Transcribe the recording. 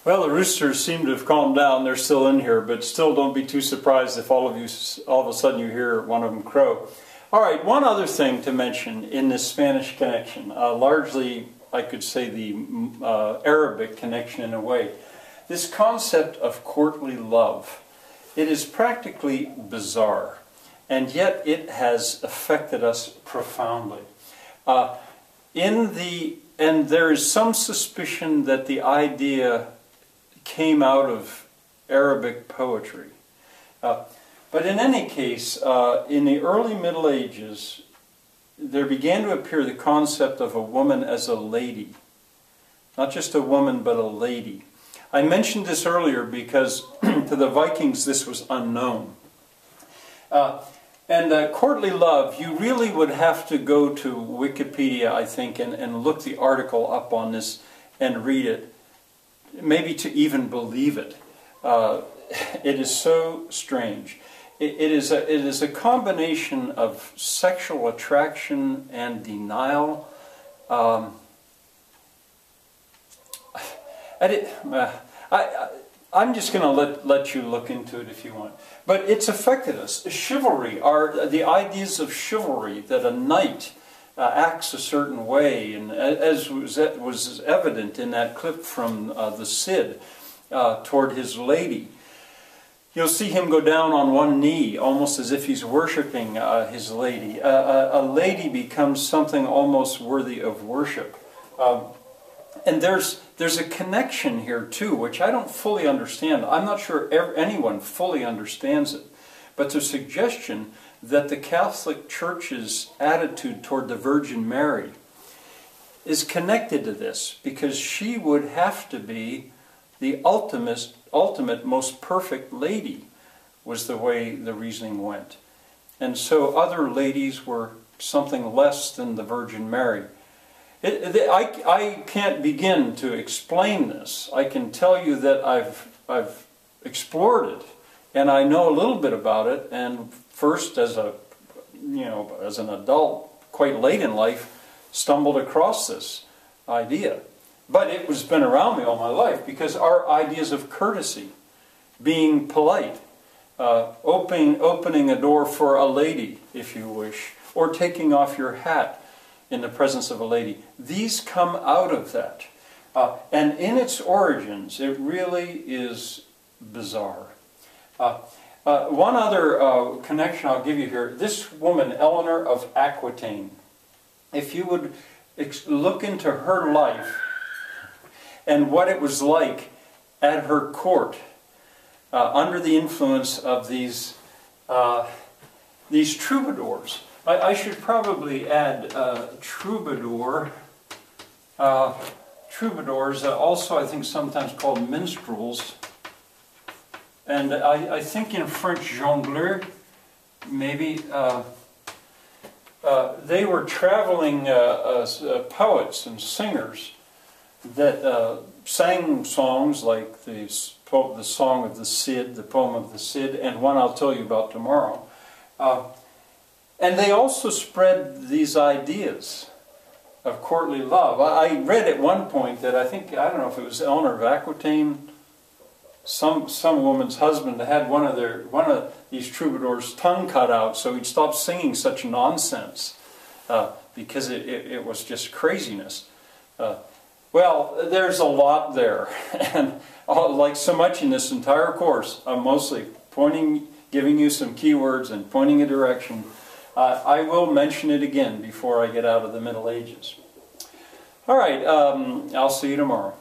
Well, the roosters seem to have calmed down. They're still in here, but still don't be too surprised if all of a sudden you hear one of them crow. All right, one other thing to mention in this Spanish connection, largely I could say the Arabic connection in a way. This concept of courtly love, it is practically bizarre, and yet it has affected us profoundly. And there is some suspicion that the idea came out of Arabic poetry. But in any case, in the early Middle Ages, there began to appear the concept of a woman as a lady. Not just a woman, but a lady. I mentioned this earlier because to the Vikings this was unknown. Courtly love, you really would have to go to Wikipedia, I think, and look the article up on this and read it. Maybe to even believe it. It is so strange. It is a combination of sexual attraction and denial. I'm just going to let you look into it if you want. But it's affected us. Chivalry, the ideas of chivalry, that a knight acts a certain way, and as was evident in that clip from the Cid toward his lady. You'll see him go down on one knee, almost as if he's worshiping his lady. A lady becomes something almost worthy of worship. And there's a connection here too, which I don't fully understand. I'm not sure anyone fully understands it. But the suggestion that the Catholic Church's attitude toward the Virgin Mary is connected to this, because she would have to be the ultimate, most perfect lady, was the way the reasoning went. And so other ladies were something less than the Virgin Mary. I can't begin to explain this. I can tell you that I've explored it, and I know a little bit about it. And first, as an adult, quite late in life, stumbled across this idea. But it has been around me all my life, because our ideas of courtesy, being polite, opening a door for a lady, if you wish, or taking off your hat in the presence of a lady, these come out of that. And in its origins, it really is bizarre. One other connection I'll give you here, this woman, Eleanor of Aquitaine, if you would look into her life and what it was like at her court under the influence of these troubadours. I should probably add troubadour. Troubadours, also I think sometimes called minstrels. And I think in French, jongleur, maybe. They were traveling poets and singers that sang songs like the song of the Cid, the poem of the Cid, and one I'll tell you about tomorrow. And they also spread these ideas of courtly love. I read at one point that I don't know if it was Eleanor of Aquitaine, some woman's husband had one of these troubadours' tongue cut out so he'd stop singing such nonsense because it was just craziness. Well, there's a lot there, and like so much in this entire course, I'm mostly giving you some keywords and pointing a direction. I will mention it again before I get out of the Middle Ages. All right, I'll see you tomorrow.